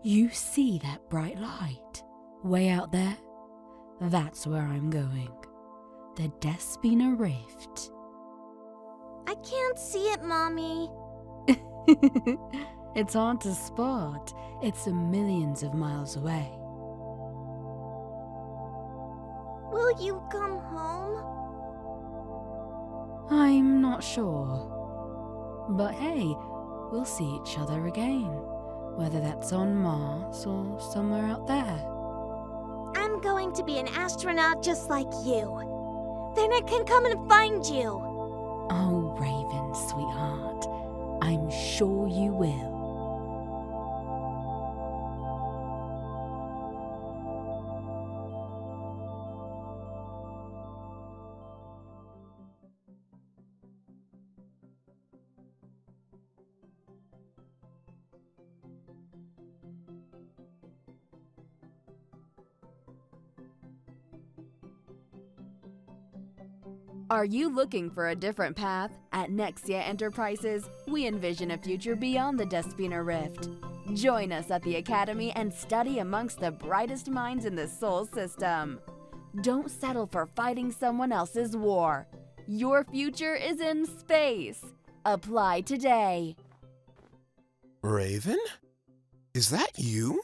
You see that bright light? Way out there? That's where I'm going. The Despina Rift. I can't see it, Mommy. It's hard to spot. It's millions of miles away. Will you come home? I'm not sure. But hey, we'll see each other again. Whether that's on Mars or somewhere out there. I'm going to be an astronaut just like you. Then I can come and find you. Oh, Raven, sweetheart. I'm sure you will. Are you looking for a different path? At Nexia Enterprises, we envision a future beyond the Despina Rift. Join us at the Academy and study amongst the brightest minds in the Sol system. Don't settle for fighting someone else's war. Your future is in space. Apply today. Raven? Is that you?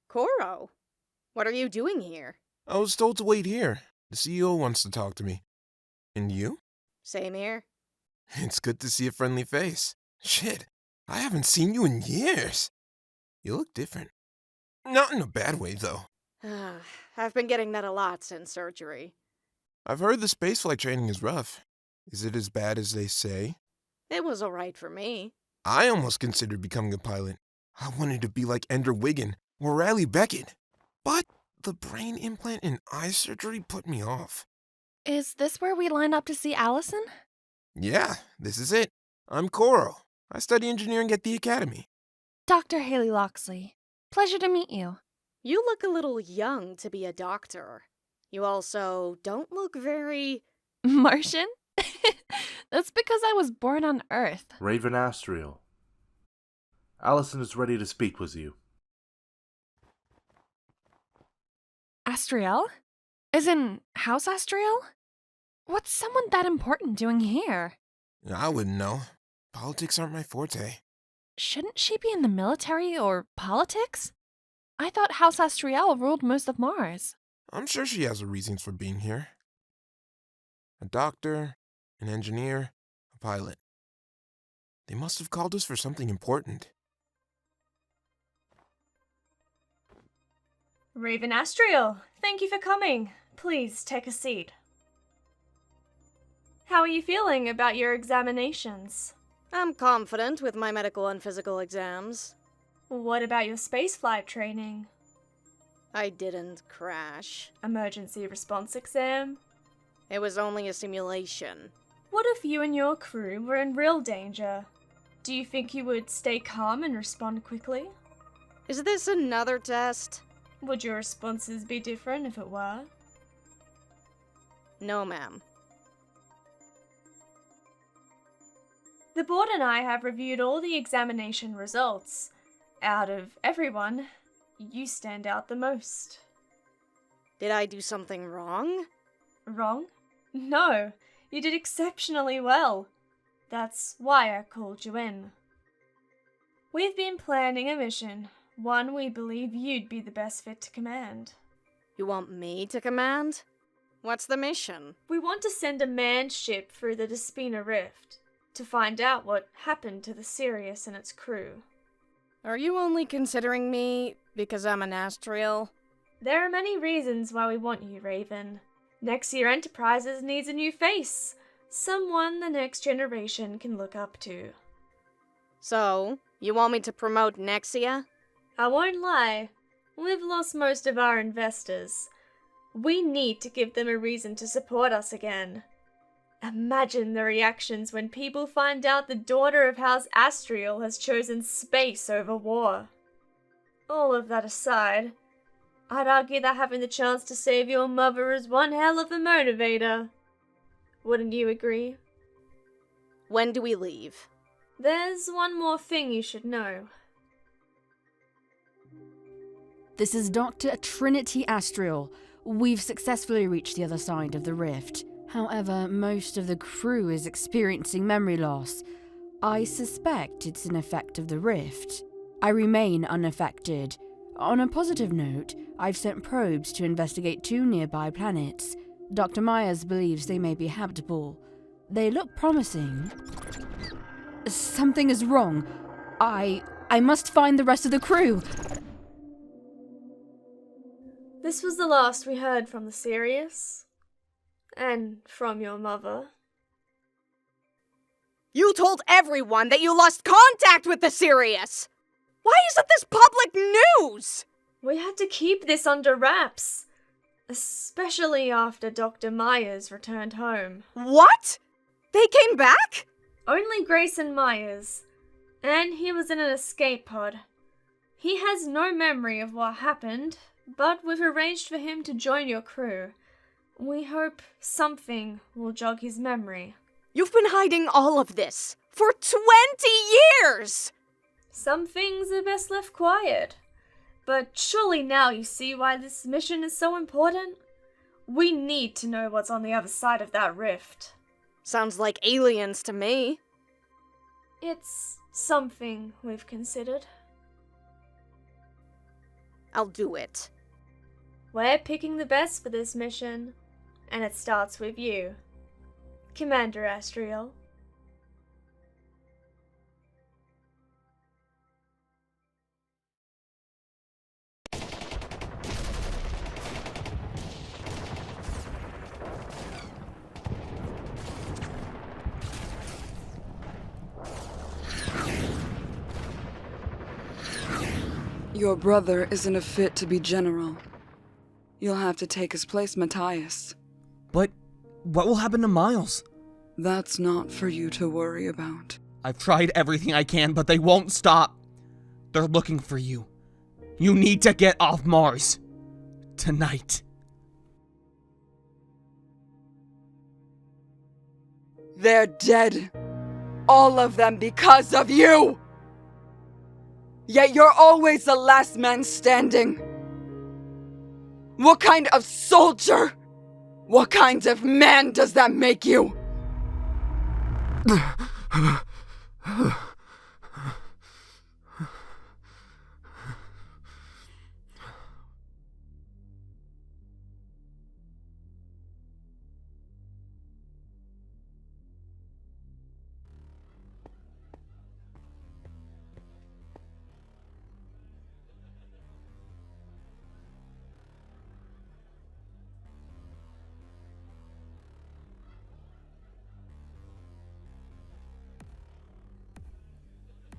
Koro, what are you doing here? I was told to wait here. The CEO wants to talk to me. And you? Same here. It's good to see a friendly face. Shit, I haven't seen you in years. You look different. Not in a bad way, though. I've been getting that a lot since surgery. I've heard the spaceflight training is rough. Is it as bad as they say? It was alright for me. I almost considered becoming a pilot. I wanted to be like Ender Wiggin or Riley Beckett. But the brain implant and eye surgery put me off. Is this where we line up to see Allison? Yeah, this is it. I'm Koro. I study engineering at the Academy. Dr. Haley Loxley. Pleasure to meet you. You look a little young to be a doctor. You also don't look very... Martian? That's because I was born on Earth. Raven Astriel. Allison is ready to speak with you. Astriel? As in, House Astriel? What's someone that important doing here? I wouldn't know. Politics aren't my forte. Shouldn't she be in the military or politics? I thought House Astriel ruled most of Mars. I'm sure she has her reasons for being here. A doctor, an engineer, a pilot. They must have called us for something important. Raven Astriel, thank you for coming. Please take a seat. How are you feeling about your examinations? I'm confident with my medical and physical exams. What about your spaceflight training? I didn't crash. Emergency response exam? It was only a simulation. What if you and your crew were in real danger? Do you think you would stay calm and respond quickly? Is this another test? Would your responses be different if it were? No, ma'am. The board and I have reviewed all the examination results. Out of everyone, you stand out the most. Did I do something wrong? Wrong? No, you did exceptionally well. That's why I called you in. We've been planning a mission, one we believe you'd be the best fit to command. You want me to command? What's the mission? We want to send a manned ship through the Despina Rift to find out what happened to the Sirius and its crew. Are you only considering me because I'm an Astriel? There are many reasons why we want you, Raven. Nexia Enterprises needs a new face, someone the next generation can look up to. So, you want me to promote Nexia? I won't lie, we've lost most of our investors. We need to give them a reason to support us again. Imagine the reactions when people find out the daughter of House Astriel has chosen space over war. All of that aside, I'd argue that having the chance to save your mother is one hell of a motivator. Wouldn't you agree? When do we leave? There's one more thing you should know. This is Dr. Trinity Astriel. We've successfully reached the other side of the rift. However, most of the crew is experiencing memory loss. I suspect it's an effect of the rift. I remain unaffected. On a positive note, I've sent probes to investigate 2 nearby planets. Dr. Myers believes they may be habitable. They look promising. Something is wrong. I must find the rest of the crew. This was the last we heard from the Sirius. And from your mother. You told everyone that you lost contact with the Sirius! Why isn't this public news? We had to keep this under wraps. Especially after Dr. Myers returned home. What? They came back? Only Grayson Myers. And he was in an escape pod. He has no memory of what happened, but we've arranged for him to join your crew. We hope something will jog his memory. You've been hiding all of this for 20 years! Some things are best left quiet. But surely now you see why this mission is so important? We need to know what's on the other side of that rift. Sounds like aliens to me. It's something we've considered. I'll do it. We're picking the best for this mission, and it starts with you, Commander Astriel. Your brother isn't a fit to be general. You'll have to take his place, Matthias. But what will happen to Miles? That's not for you to worry about. I've tried everything I can, but they won't stop. They're looking for you. You need to get off Mars. Tonight. They're dead. All of them because of you! Yet you're always the last man standing. What kind of soldier? What kind of man does that make you?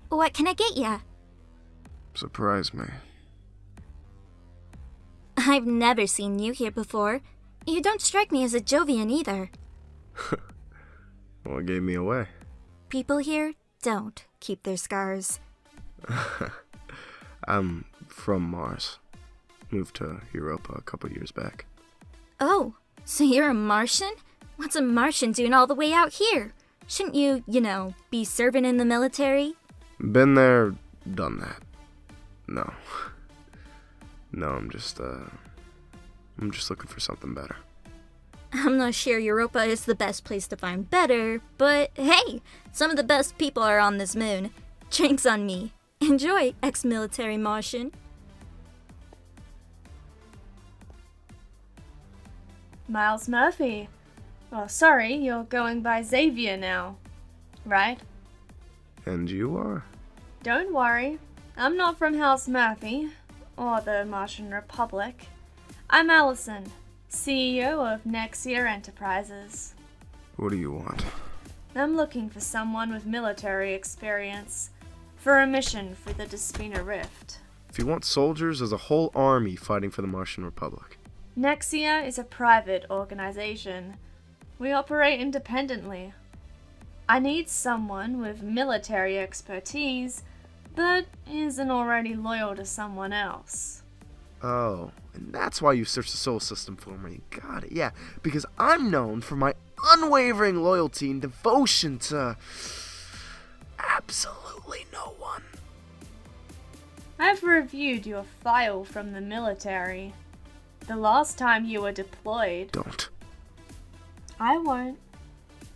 What can I get ya? Surprise me. I've never seen you here before. You don't strike me as a Jovian either. What gave me away? People here don't keep their scars. I'm from Mars. Moved to Europa a couple years back. Oh, so you're a Martian? What's a Martian doing all the way out here? Shouldn't you, be serving in the military? Been there, done that. No. No, I'm just looking for something better. I'm not sure Europa is the best place to find better, but hey, some of the best people are on this moon. Drinks on me. Enjoy, ex-military Martian. Miles Murphy. Oh, sorry, you're going by Xavier now, right? And you are? Don't worry, I'm not from House Murphy, or the Martian Republic. I'm Allison, CEO of Nexia Enterprises. What do you want? I'm looking for someone with military experience, for a mission for the Despina Rift. If you want soldiers, there's a whole army fighting for the Martian Republic. Nexia is a private organization. We operate independently. I need someone with military expertise that isn't already loyal to someone else. Oh, and that's why you searched the solar system for me. Got it, yeah. Because I'm known for my unwavering loyalty and devotion to absolutely no one. I I've reviewed your file from the military. The last time you were deployed. Don't. I won't.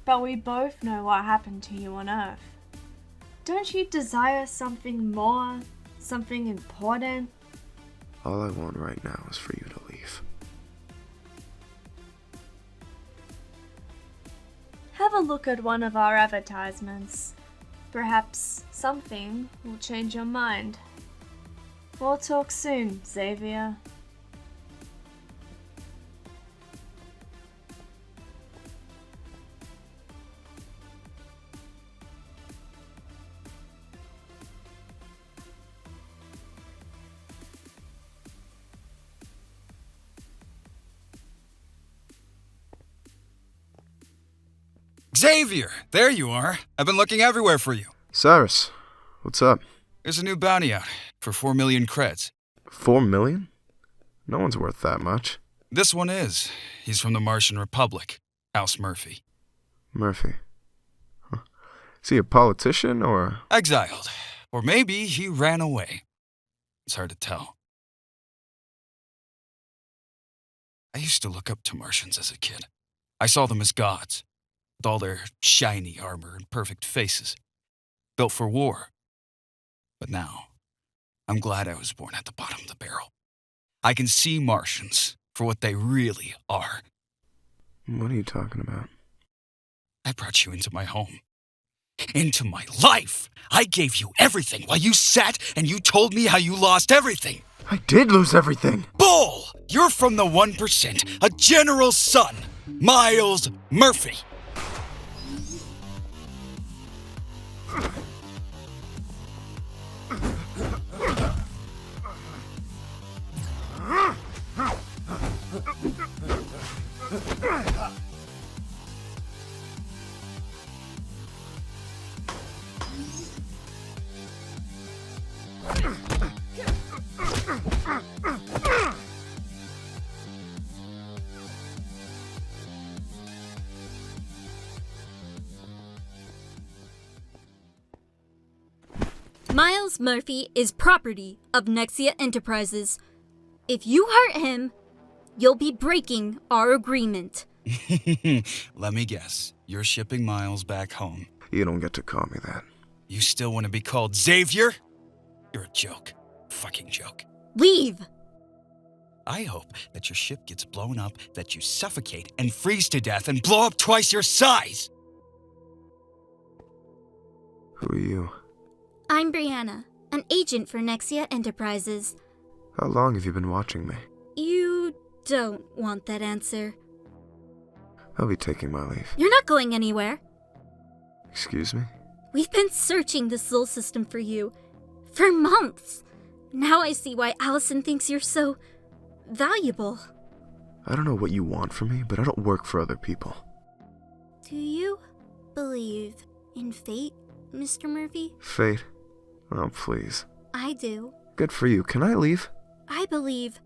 But we both know what happened to you on Earth. Don't you desire something more? Something important? All I want right now is for you to leave. Have a look at one of our advertisements. Perhaps something will change your mind. We'll talk soon, Xavier. Xavier! There you are. I've been looking everywhere for you. Cyrus, what's up? There's a new bounty out for 4 million creds. 4 million? No one's worth that much. This one is. He's from the Martian Republic. House Murphy. Murphy. Huh. Is he a politician or... Exiled. Or maybe he ran away. It's hard to tell. I used to look up to Martians as a kid. I saw them as gods, with all their shiny armor and perfect faces, built for war. But now, I'm glad I was born at the bottom of the barrel. I can see Martians for what they really are. What are you talking about? I brought you into my home. Into my life! I gave you everything while you sat and you told me how you lost everything. I did lose everything. Bull! You're from the 1%, a general's son, Miles Murphy. Miles Murphy is property of Nexia Enterprises. If you hurt him, you'll be breaking our agreement. Let me guess. You're shipping Miles back home. You don't get to call me that. You still want to be called Xavier? You're a joke. Fucking joke. Leave! I hope that your ship gets blown up, that you suffocate and freeze to death and blow up twice your size! Who are you? I'm Brianna, an agent for Nexia Enterprises. How long have you been watching me? You don't want that answer. I'll be taking my leave. You're not going anywhere. Excuse me? We've been searching the Sol system for you for months. Now I see why Allison thinks you're so valuable. I don't know what you want from me, but I don't work for other people. Do you believe in fate, Mr. Murphy? Fate? Oh, please. I do. Good for you. Can I leave? I believe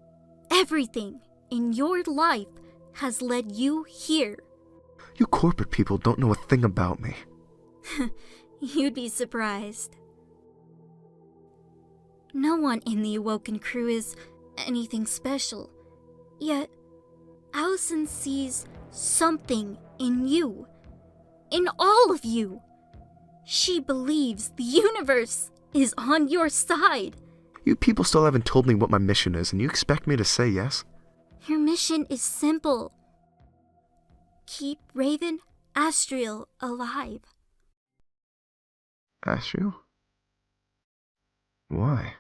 everything in your life has led you here. You corporate people don't know a thing about me. You'd be surprised. No one in the Awoken crew is anything special. Yet, Allison sees something in you. In all of you. She believes the universe is on your side. You people still haven't told me what my mission is, and you expect me to say yes? Your mission is simple. Keep Raven Astriel alive. Astriel? Why?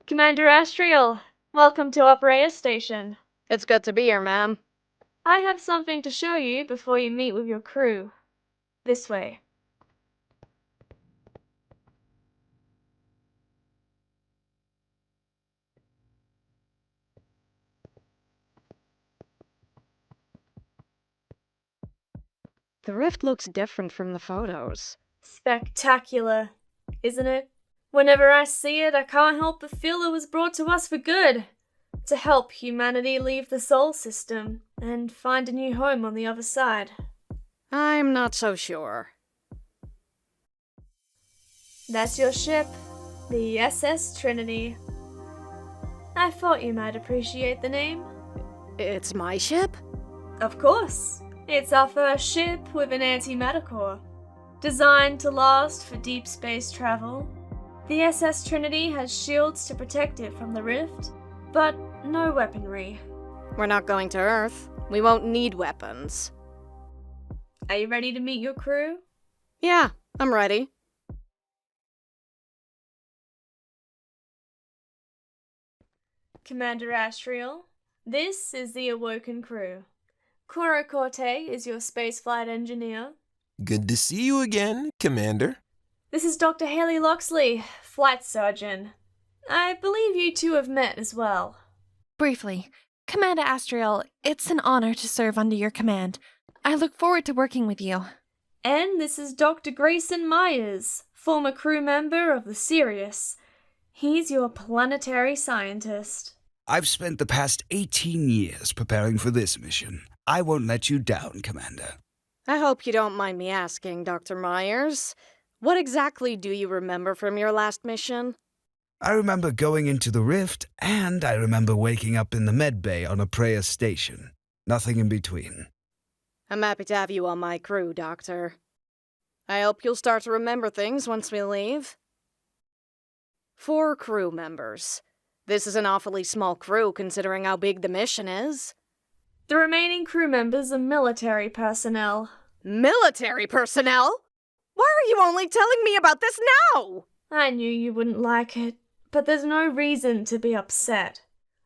Commander Astriel, welcome to Operator Station. It's good to be here, ma'am. I have something to show you before you meet with your crew. This way. The rift looks different from the photos. Spectacular, isn't it? Whenever I see it, I can't help but feel it was brought to us for good. To help humanity leave the Sol system and find a new home on the other side. I'm not so sure. That's your ship, the SS Trinity. I thought you might appreciate the name. It's my ship? Of course. It's our first ship with an antimatter core. Designed to last for deep space travel, the SS Trinity has shields to protect it from the rift, but no weaponry. We're not going to Earth. We won't need weapons. Are you ready to meet your crew? Yeah, I'm ready. Commander Astriel, this is the Awoken crew. Cora Corte is your spaceflight engineer. Good to see you again, Commander. This is Dr. Haley Loxley, flight surgeon. I believe you two have met as well. Briefly, Commander Astriel, it's an honor to serve under your command. I look forward to working with you. And this is Dr. Grayson Myers, former crew member of the Sirius. He's your planetary scientist. I've spent the past 18 years preparing for this mission. I won't let you down, Commander. I hope you don't mind me asking, Dr. Myers. What exactly do you remember from your last mission? I remember going into the rift, and I remember waking up in the med bay on a prayer station. Nothing in between. I'm happy to have you on my crew, Doctor. I hope you'll start to remember things once we leave. 4 crew members. This is an awfully small crew considering how big the mission is. The remaining crew members are military personnel. Military personnel? Why are you only telling me about this now? I knew you wouldn't like it, but there's no reason to be upset.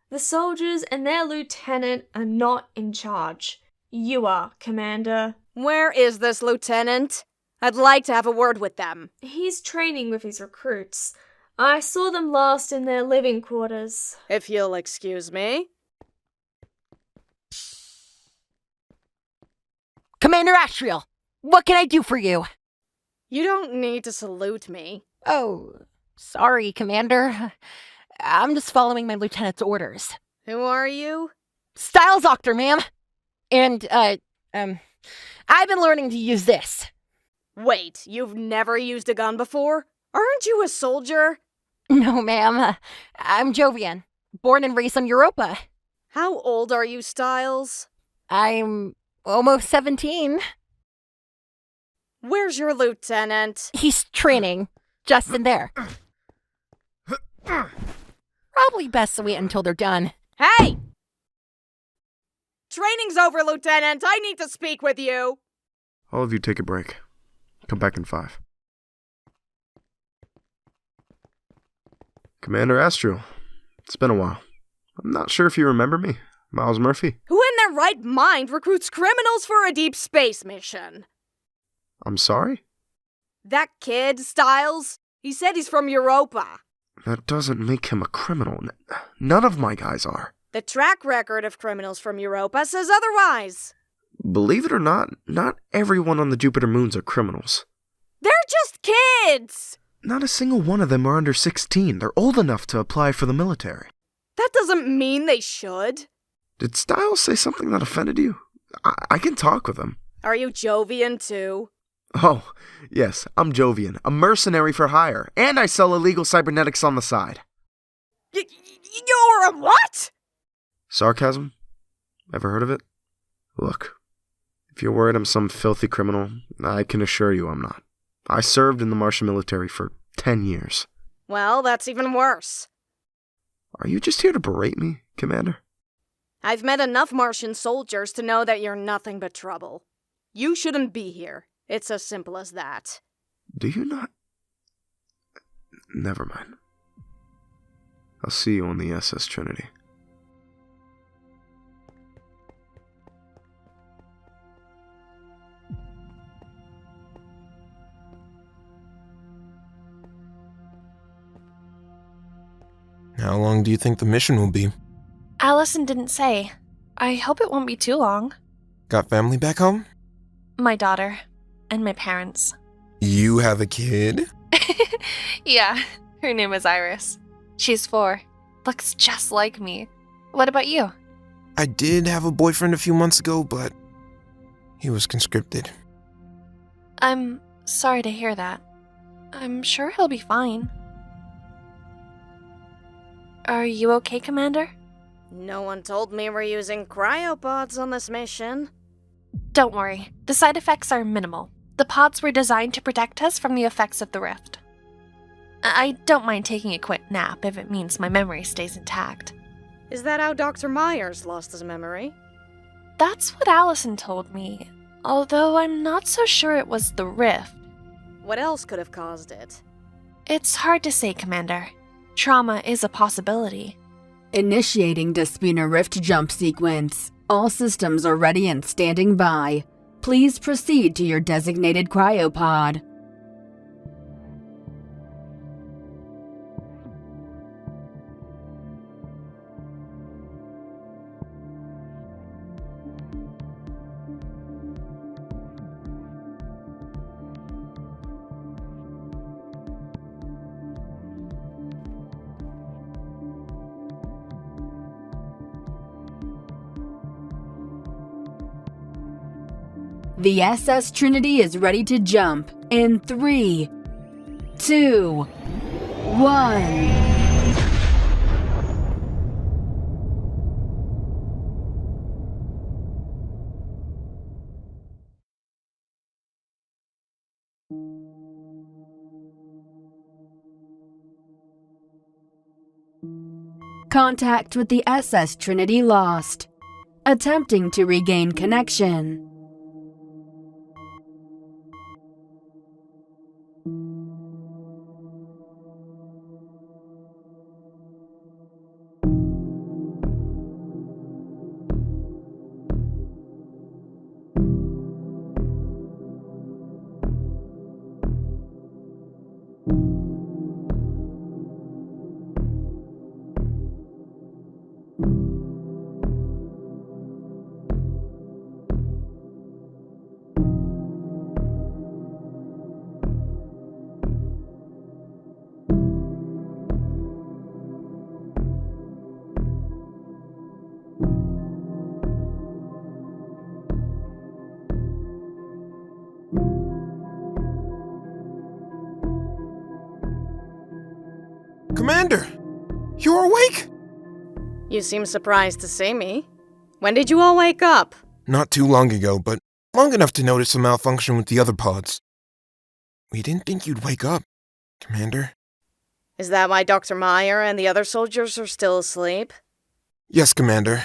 The soldiers and their lieutenant are not in charge. You are, Commander. Where is this lieutenant? I'd like to have a word with them. He's training with his recruits. I saw them last in their living quarters. If you'll excuse me. Commander Astriel, what can I do for you? You don't need to salute me. Oh, sorry, Commander. I'm just following my lieutenant's orders. Who are you? Styles Octor, ma'am. And, I've been learning to use this. Wait, you've never used a gun before? Aren't you a soldier? No, ma'am. I'm Jovian, born and raised on Europa. How old are you, Styles? I'm almost 17. Where's your lieutenant? He's training, just in there. Probably best to wait until they're done. Hey! Training's over, Lieutenant. I need to speak with you. All of you take a break. Come back in 5. Commander Astriel, it's been a while. I'm not sure if you remember me. Miles Murphy. Who in their right mind recruits criminals for a deep space mission? I'm sorry? That kid, Styles, he said he's from Europa. That doesn't make him a criminal. None of my guys are. The track record of criminals from Europa says otherwise. Believe it or not everyone on the Jupiter moons are criminals. They're just kids! Not a single one of them are under 16. They're old enough to apply for the military. That doesn't mean they should. Did Styles say something that offended you? I can talk with him. Are you Jovian too? Oh, yes, I'm Jovian, a mercenary for hire, and I sell illegal cybernetics on the side. You're a what? Sarcasm? Ever heard of it? Look, if you're worried I'm some filthy criminal, I can assure you I'm not. I served in the Martian military for 10 years. Well, that's even worse. Are you just here to berate me, Commander? I've met enough Martian soldiers to know that you're nothing but trouble. You shouldn't be here. It's as simple as that. Do you not? Never mind. I'll see you on the SS Trinity. How long do you think the mission will be? Allison didn't say. I hope it won't be too long. Got family back home? My daughter. And my parents. You have a kid? Yeah, her name is Iris. She's 4. Looks just like me. What about you? I did have a boyfriend a few months ago, but he was conscripted. I'm sorry to hear that. I'm sure he'll be fine. Are you okay, Commander? No one told me we're using cryopods on this mission. Don't worry. The side effects are minimal. The pods were designed to protect us from the effects of the rift. I don't mind taking a quick nap if it means my memory stays intact. Is that how Dr. Myers lost his memory? That's what Allison told me, although I'm not so sure it was the rift. What else could have caused it? It's hard to say, Commander. Trauma is a possibility. Initiating Despina Rift jump sequence. All systems are ready and standing by. Please proceed to your designated cryopod. The SS Trinity is ready to jump in 3, 2, 1. Contact with the SS Trinity lost. Attempting to regain connection. Commander! You're awake? You seem surprised to see me. When did you all wake up? Not too long ago, but long enough to notice a malfunction with the other pods. We didn't think you'd wake up, Commander. Is that why Dr. Meyer and the other soldiers are still asleep? Yes, Commander.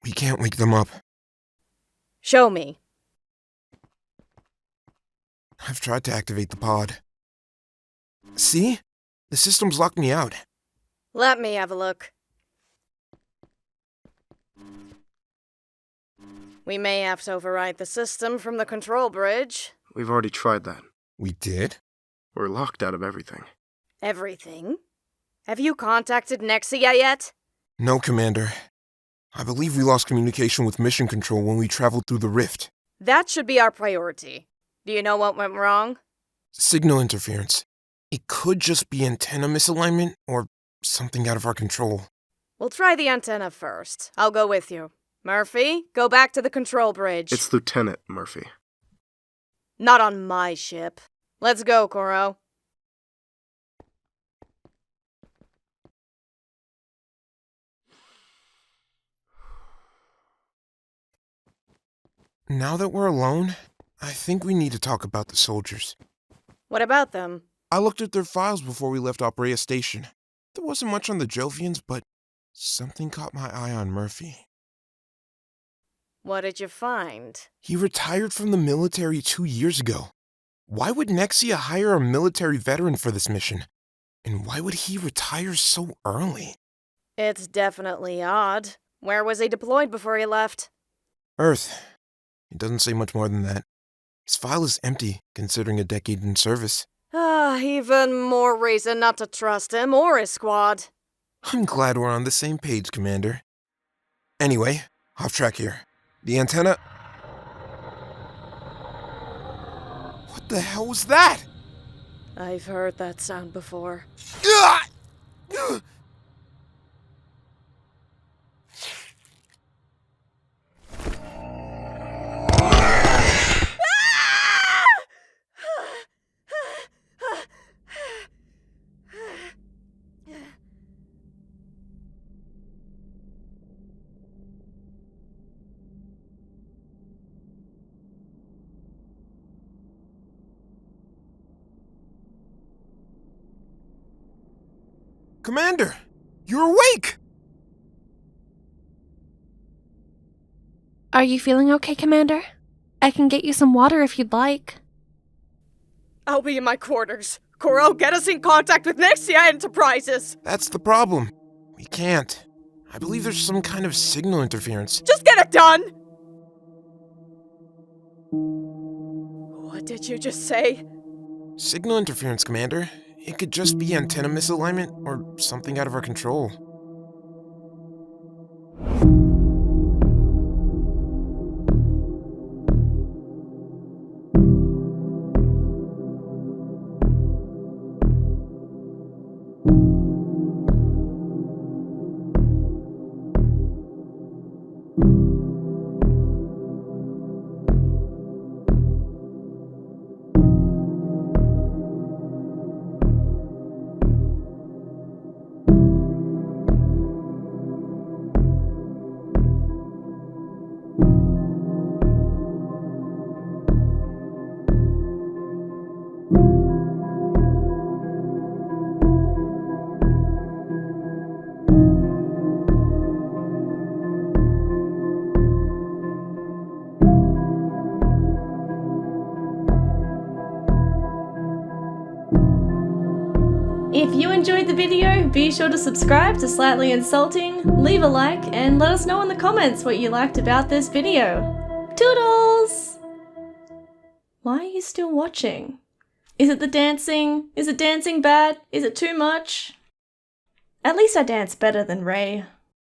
We can't wake them up. Show me. I've tried to activate the pod. See? The system's locked me out. Let me have a look. We may have to override the system from the control bridge. We've already tried that. We did? We're locked out of everything. Everything? Have you contacted Nexia yet? No, Commander. I believe we lost communication with mission control when we traveled through the rift. That should be our priority. Do you know what went wrong? Signal interference. It could just be antenna misalignment or something out of our control. We'll try the antenna first. I'll go with you. Murphy, go back to the control bridge. It's Lieutenant Murphy. Not on my ship. Let's go, Koro. Now that we're alone, I think we need to talk about the soldiers. What about them? I looked at their files before we left Oprea Station. There wasn't much on the Jovians, but something caught my eye on Murphy. What did you find? He retired from the military 2 years ago. Why would Nexia hire a military veteran for this mission? And why would he retire so early? It's definitely odd. Where was he deployed before he left? Earth. It doesn't say much more than that. His file is empty, considering a decade in service. Even more reason not to trust him or his squad. I'm glad we're on the same page, Commander. Anyway, off track here. The antenna... What the hell was that? I've heard that sound before. Commander, you're awake! Are you feeling okay, Commander? I can get you some water if you'd like. I'll be in my quarters. Coro, get us in contact with Nexia Enterprises! That's the problem. We can't. I believe there's some kind of signal interference. Just get it done! What did you just say? Signal interference, Commander. It could just be antenna misalignment or something out of our control. If you enjoyed the video, be sure to subscribe to Slightly Insulting, leave a like, and let us know in the comments what you liked about this video. Toodles! Why are you still watching? Is it the dancing? Is it dancing bad? Is it too much? At least I dance better than Ray.